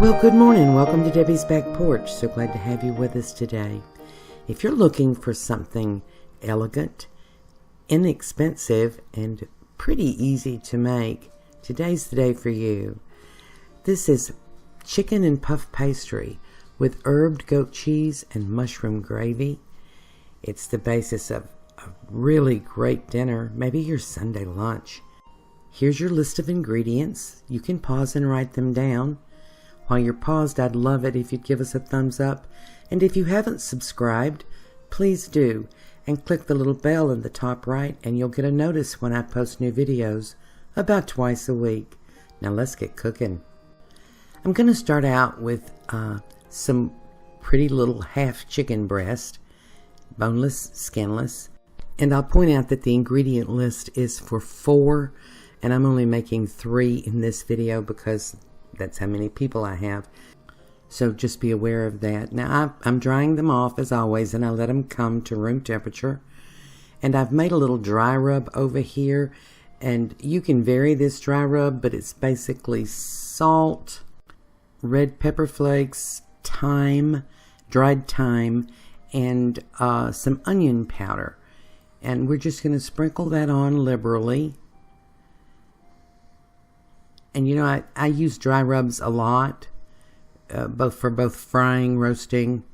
Well, good morning. Welcome to Debbie's Back Porch. So glad to have you with us today. If you're looking for something elegant, inexpensive, and pretty easy to make, today's the day for you. This is chicken and puff pastry with herbed goat cheese and mushroom gravy. It's the basis of a really great dinner, maybe your Sunday lunch. Here's your list of ingredients. You can pause and write them down. While you're paused, I'd love it if you'd give us a thumbs up. And if you haven't subscribed, please do. And click the little bell in the top right and you'll get a notice when I post new videos about twice a week. Now let's get cooking. I'm going to start out with some pretty little half chicken breast, boneless, skinless. And I'll point out that the ingredient list is for 4, and I'm only making 3 in this video because that's how many people I have. So just be aware of that. Now I'm drying them off as always, and I let them come to room temperature. And I've made a little dry rub over here, and you can vary this dry rub, but it's basically salt, red pepper flakes, thyme, dried thyme, and some onion powder. And we're just going to sprinkle that on liberally. And you know, I use dry rubs a lot, both frying, roasting,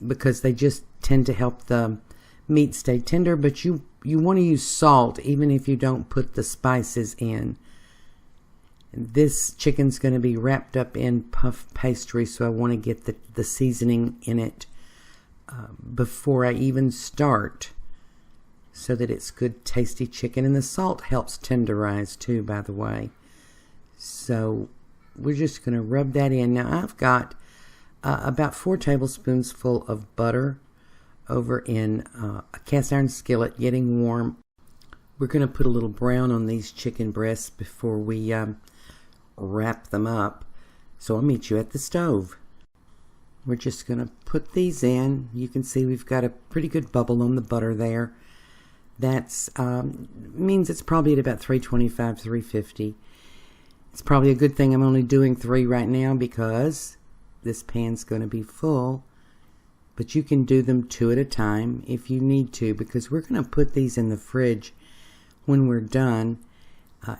because they just tend to help the meat stay tender. But you want to use salt even if you don't put the spices in. This chicken's going to be wrapped up in puff pastry, so I want to get the seasoning in it before I even start, so that it's good tasty chicken. And the salt helps tenderize too, by the way. So we're just going to rub that in. Now I've got about 4 tablespoons full of butter over in a cast iron skillet getting warm. We're going to put a little brown on these chicken breasts before we wrap them up. So I'll meet you at the stove. We're just going to put these in. You can see we've got a pretty good bubble on the butter there. That's means it's probably at about 325, 350. It's probably a good thing I'm only doing 3 right now because this pan's going to be full. But you can do them 2 at a time if you need to, because we're going to put these in the fridge when we're done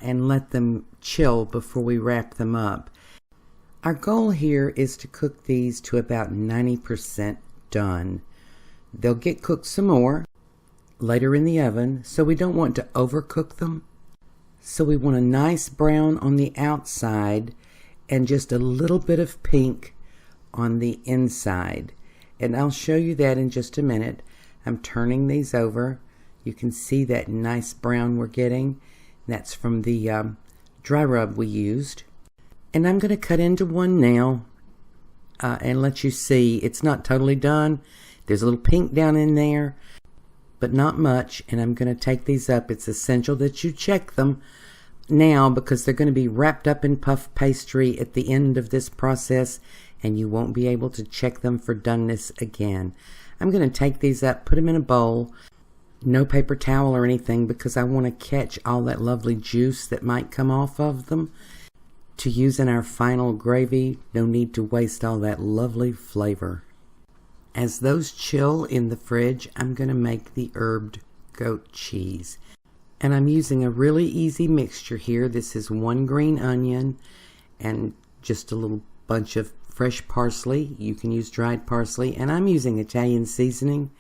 and let them chill before we wrap them up. Our goal here is to cook these to about 90% done. They'll get cooked some more later in the oven, so we don't want to overcook them. So we want a nice brown on the outside and just a little bit of pink on the inside. And I'll show you that in just a minute. I'm turning these over. You can see that nice brown we're getting. That's from the dry rub we used. And I'm going to cut into one now and let you see it's not totally done. There's a little pink down in there, but not much. And I'm going to take these up. It's essential that you check them now because they're going to be wrapped up in puff pastry at the end of this process, and you won't be able to check them for doneness again. I'm going to take these up, put them in a bowl, no paper towel or anything, because I want to catch all that lovely juice that might come off of them to use in our final gravy. No need to waste all that lovely flavor. As those chill in the fridge, I'm going to make the herbed goat cheese. And I'm using a really easy mixture here. This is 1 green onion and just a little bunch of fresh parsley. You can use dried parsley. And I'm using Italian seasoning.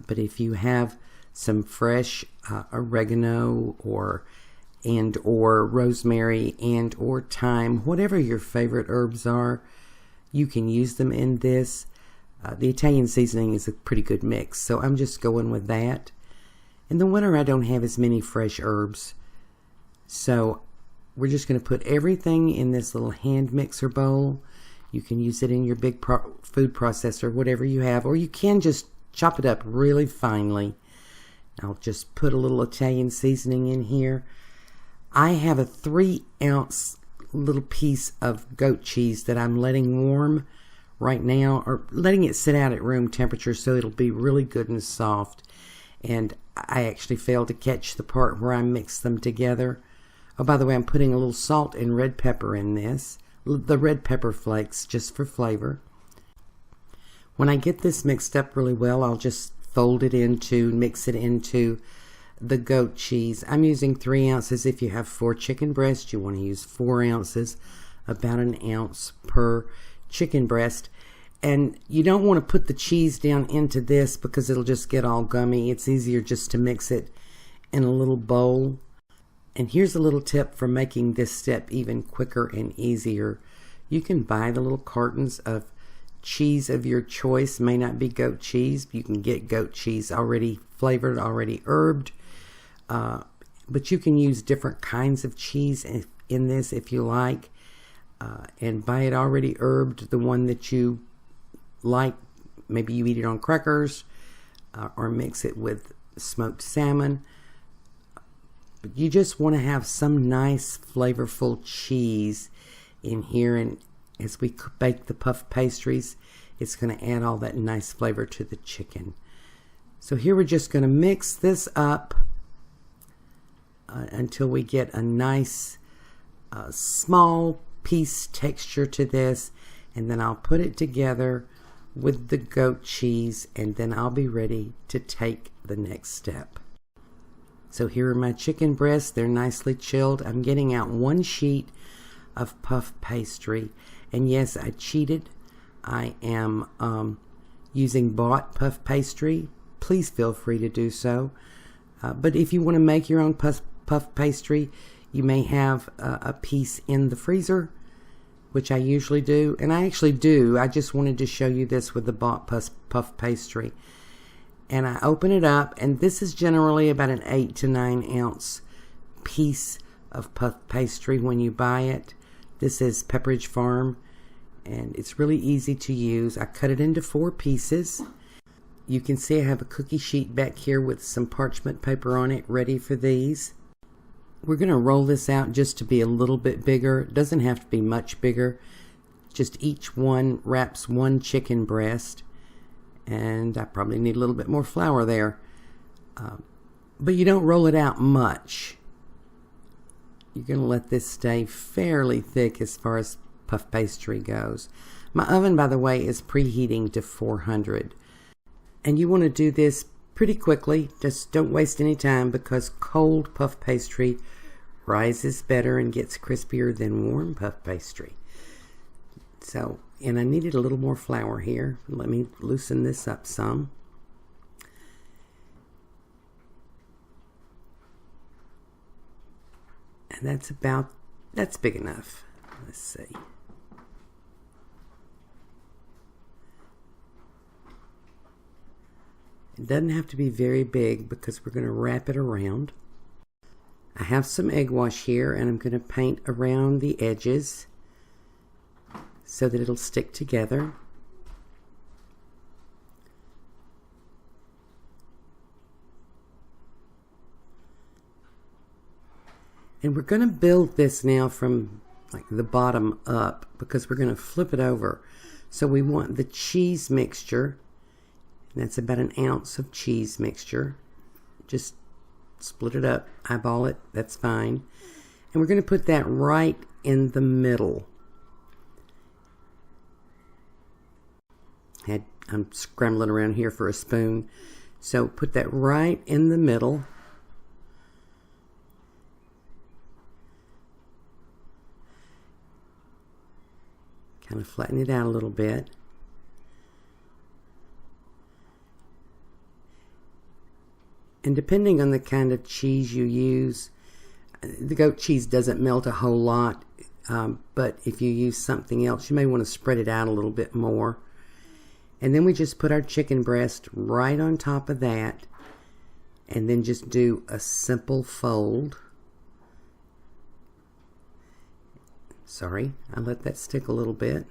But if you have some fresh oregano or rosemary or thyme, whatever your favorite herbs are, you can use them in this. The Italian seasoning is a pretty good mix, so I'm just going with that. In the winter, I don't have as many fresh herbs, so we're just going to put everything in this little hand mixer bowl. You can use it in your big food processor, whatever you have, or you can just chop it up really finely. I'll just put a little Italian seasoning in here. I have a 3-ounce little piece of goat cheese that I'm letting warm right now, or letting it sit out at room temperature so it'll be really good and soft. And I actually failed to catch the part where I mixed them together. Oh, by the way, I'm putting a little salt and red pepper in this, the red pepper flakes just for flavor. When I get this mixed up really well, I'll just mix it into the goat cheese. I'm using 3 ounces. If you have 4 chicken breasts, you want to use 4 ounces, about 1 ounce per chicken breast. And you don't want to put the cheese down into this because it'll just get all gummy. It's easier just to mix it in a little bowl. And here's a little tip for making this step even quicker and easier. You can buy the little cartons of cheese of your choice. May not be goat cheese. You can get goat cheese already flavored, already herbed. But you can use different kinds of cheese in this if you like. And buy it already herbed, the one that you like. Maybe you eat it on crackers or mix it with smoked salmon. But you just want to have some nice flavorful cheese in here, and as we bake the puff pastries, it's going to add all that nice flavor to the chicken. So here we're just going to mix this up until we get a nice small piece texture to this, and then I'll put it together with the goat cheese, and then I'll be ready to take the next step. So here are my chicken breasts. They're nicely chilled. I'm getting out 1 sheet of puff pastry, and yes, I cheated. I am using bought puff pastry. Please feel free to do so. But if you want to make your own puff pastry, you may have a piece in the freezer, which I usually do. And I actually do. I just wanted to show you this with the bought puff pastry. And I open it up, and this is generally about an 8 to 9 ounce piece of puff pastry when you buy it. This is Pepperidge Farm, and it's really easy to use. I cut it into 4 pieces. You can see I have a cookie sheet back here with some parchment paper on it ready for these. We're going to roll this out just to be a little bit bigger. It doesn't have to be much bigger. Just each one wraps 1 chicken breast. And I probably need a little bit more flour there. But you don't roll it out much. You're going to let this stay fairly thick as far as puff pastry goes. My oven, by the way, is preheating to 400. And you want to do this pretty quickly. Just don't waste any time, because cold puff pastry rises better and gets crispier than warm puff pastry. So, and I needed a little more flour here. Let me loosen this up some. And that's big enough. Let's see. It doesn't have to be very big because we're going to wrap it around. I have some egg wash here, and I'm going to paint around the edges so that it'll stick together. And we're going to build this now from like the bottom up, because we're going to flip it over. So we want the cheese mixture. That's about 1 ounce of cheese mixture. Just split it up, eyeball it, that's fine. And we're going to put that right in the middle. I'm scrambling around here for a spoon. So put that right in the middle. Kind of flatten it out a little bit. And depending on the kind of cheese you use, the goat cheese doesn't melt a whole lot, but if you use something else, you may want to spread it out a little bit more. And then we just put our chicken breast right on top of that, and then just do a simple fold. Sorry, I let that stick a little bit.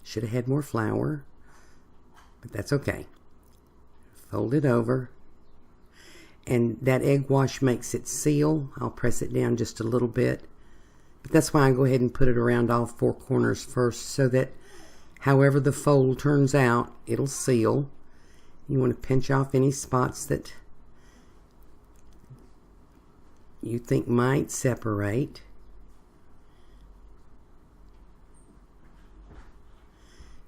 Should have had more flour, but that's okay. Fold it over. And that egg wash makes it seal. I'll press it down just a little bit. But that's why I go ahead and put it around all 4 corners first, so that however the fold turns out, it'll seal. You want to pinch off any spots that you think might separate.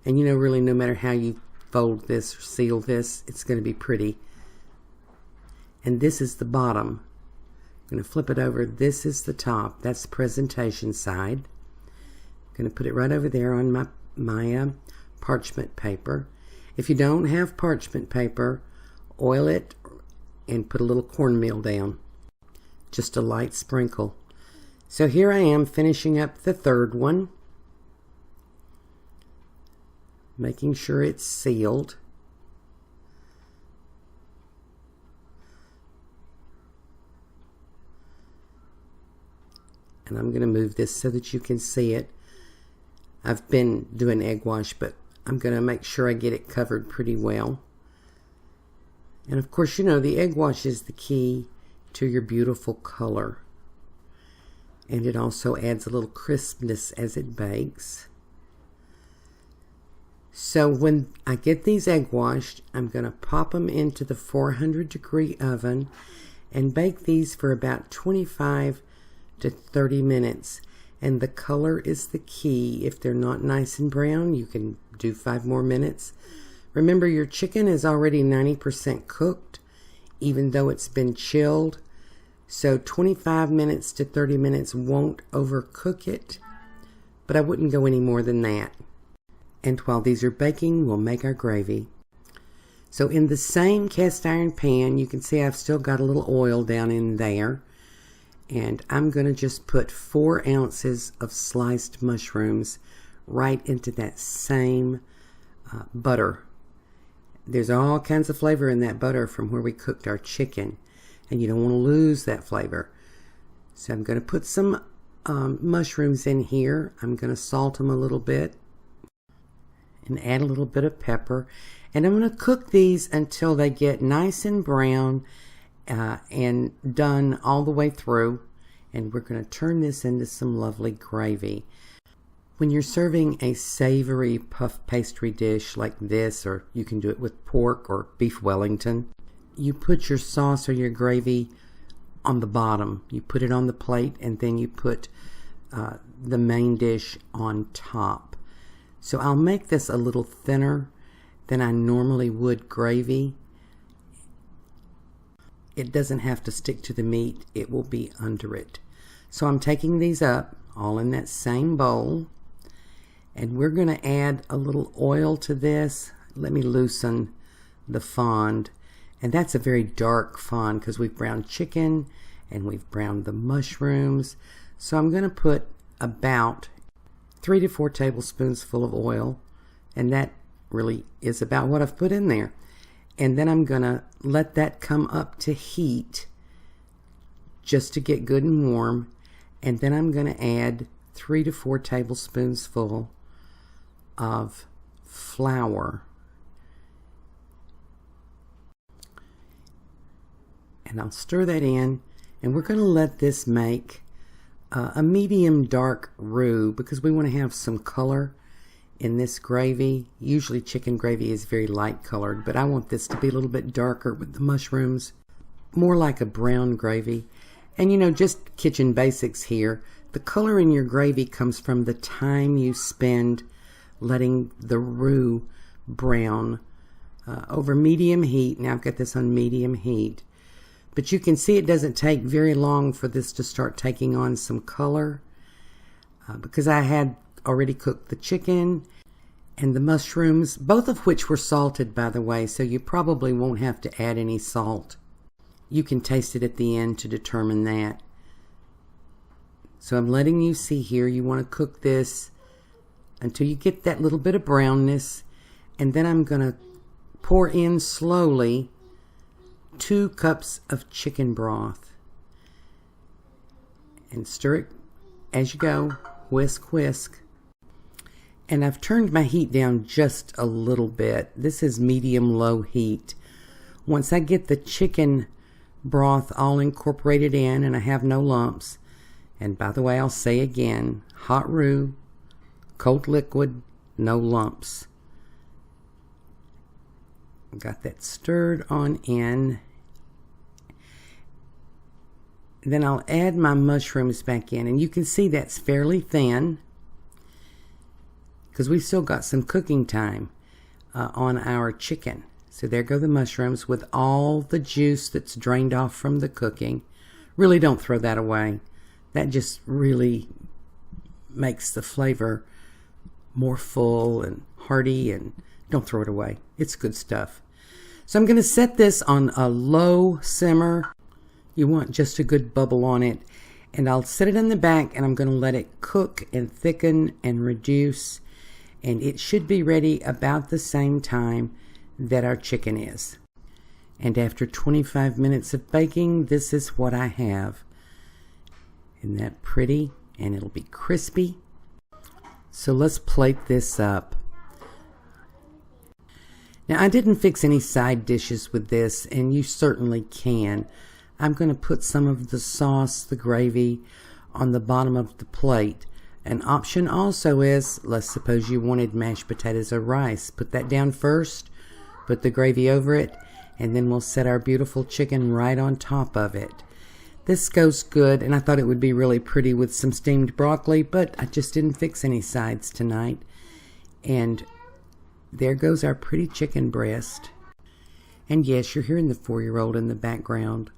And you know, really, no matter how you fold this or seal this, it's going to be pretty. And this is the bottom. I'm going to flip it over. This is the top. That's the presentation side. I'm going to put it right over there on my parchment paper. If you don't have parchment paper, oil it and put a little cornmeal down. Just a light sprinkle. So here I am finishing up the third one. Making sure it's sealed. And I'm going to move this so that you can see it. I've been doing egg wash, but I'm going to make sure I get it covered pretty well. And of course, you know, the egg wash is the key to your beautiful color. And it also adds a little crispness as it bakes. So when I get these egg washed, I'm going to pop them into the 400-degree oven and bake these for about 25 to 30 minutes. And the color is the key. If they're not nice and brown, you can do 5 more minutes. Remember, your chicken is already 90% cooked, even though it's been chilled. So 25 minutes to 30 minutes won't overcook it, but I wouldn't go any more than that. And while these are baking, we'll make our gravy. So in the same cast iron pan, you can see I've still got a little oil down in there. And I'm going to just put 4 ounces of sliced mushrooms right into that same butter. There's all kinds of flavor in that butter from where we cooked our chicken. And you don't want to lose that flavor. So I'm going to put some mushrooms in here. I'm going to salt them a little bit. And add a little bit of pepper. And I'm going to cook these until they get nice and brown and done all the way through. And we're going to turn this into some lovely gravy. When you're serving a savory puff pastry dish like this, or you can do it with pork or beef Wellington, you put your sauce or your gravy on the bottom. You put it on the plate, and then you put the main dish on top. So I'll make this a little thinner than I normally would gravy. It doesn't have to stick to the meat. It will be under it. So I'm taking these up all in that same bowl. And we're going to add a little oil to this. Let me loosen the fond. And that's a very dark fond because we've browned chicken and we've browned the mushrooms. So I'm going to put about 3 to 4 tablespoons full of oil, and that really is about what I've put in there. And then I'm going to let that come up to heat just to get good and warm. And then I'm going to add 3 to 4 tablespoons full of flour. And I'll stir that in, and we're going to let this make a medium dark roux because we want to have some color in this gravy. Usually chicken gravy is very light colored, but I want this to be a little bit darker with the mushrooms, more like a brown gravy. And you know, just kitchen basics here. The color in your gravy comes from the time you spend letting the roux brown over medium heat. Now I've got this on medium heat. But you can see it doesn't take very long for this to start taking on some color because I had already cooked the chicken and the mushrooms, both of which were salted, by the way, so you probably won't have to add any salt. You can taste it at the end to determine that. So I'm letting you see here, you want to cook this until you get that little bit of brownness, and then I'm going to pour in slowly 2 cups of chicken broth and stir it as you go. Whisk, whisk. And I've turned my heat down just a little bit. This is medium-low heat. Once I get the chicken broth all incorporated in and I have no lumps, and by the way, I'll say again, hot roux, cold liquid, no lumps. Got that stirred on in. Then I'll add my mushrooms back in, and you can see that's fairly thin because we've still got some cooking time on our chicken. So there go the mushrooms with all the juice that's drained off from the cooking. Really don't throw that away. That just really makes the flavor more full and hearty, and don't throw it away. It's good stuff. So I'm going to set this on a low simmer. You want just a good bubble on it. And I'll set it in the back, and I'm going to let it cook and thicken and reduce. And it should be ready about the same time that our chicken is. And after 25 minutes of baking, this is what I have. Isn't that pretty? And it'll be crispy. So let's plate this up. Now, I didn't fix any side dishes with this, and you certainly can. I'm going to put some of the sauce, the gravy, on the bottom of the plate. An option also is, let's suppose you wanted mashed potatoes or rice. Put that down first, put the gravy over it, and then we'll set our beautiful chicken right on top of it. This goes good, and I thought it would be really pretty with some steamed broccoli, but I just didn't fix any sides tonight. And there goes our pretty chicken breast. And yes, you're hearing the 4-year-old in the background.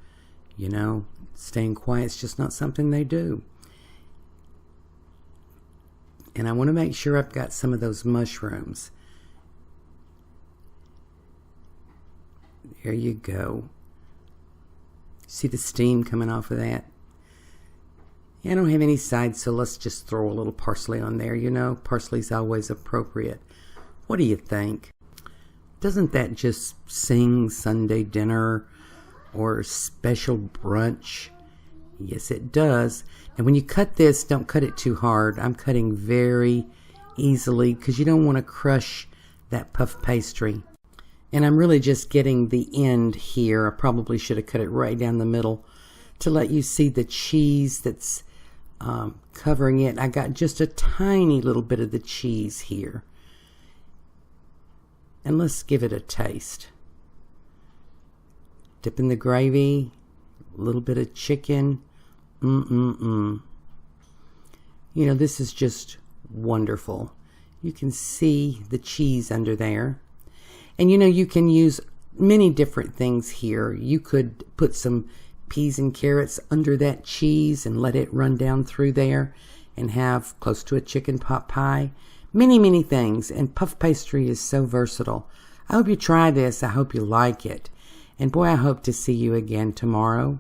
You know, staying quiet's just not something they do. And I want to make sure I've got some of those mushrooms. There you go. See the steam coming off of that? Yeah, I don't have any sides, so let's just throw a little parsley on there. You know, parsley's always appropriate. What do you think? Doesn't that just sing Sunday dinner or special brunch? Yes, it does. And when you cut this, don't cut it too hard. I'm cutting very easily because you don't want to crush that puff pastry. And I'm really just getting the end here. I probably should have cut it right down the middle to let you see the cheese that's covering it. I got just a tiny little bit of the cheese here. And let's give it a taste. Dip in the gravy, a little bit of chicken. You know, this is just wonderful. You can see the cheese under there. And you know, you can use many different things here. You could put some peas and carrots under that cheese and let it run down through there and have close to a chicken pot pie. Many, many things. And puff pastry is so versatile. I hope you try this. I hope you like it. And boy, I hope to see you again tomorrow.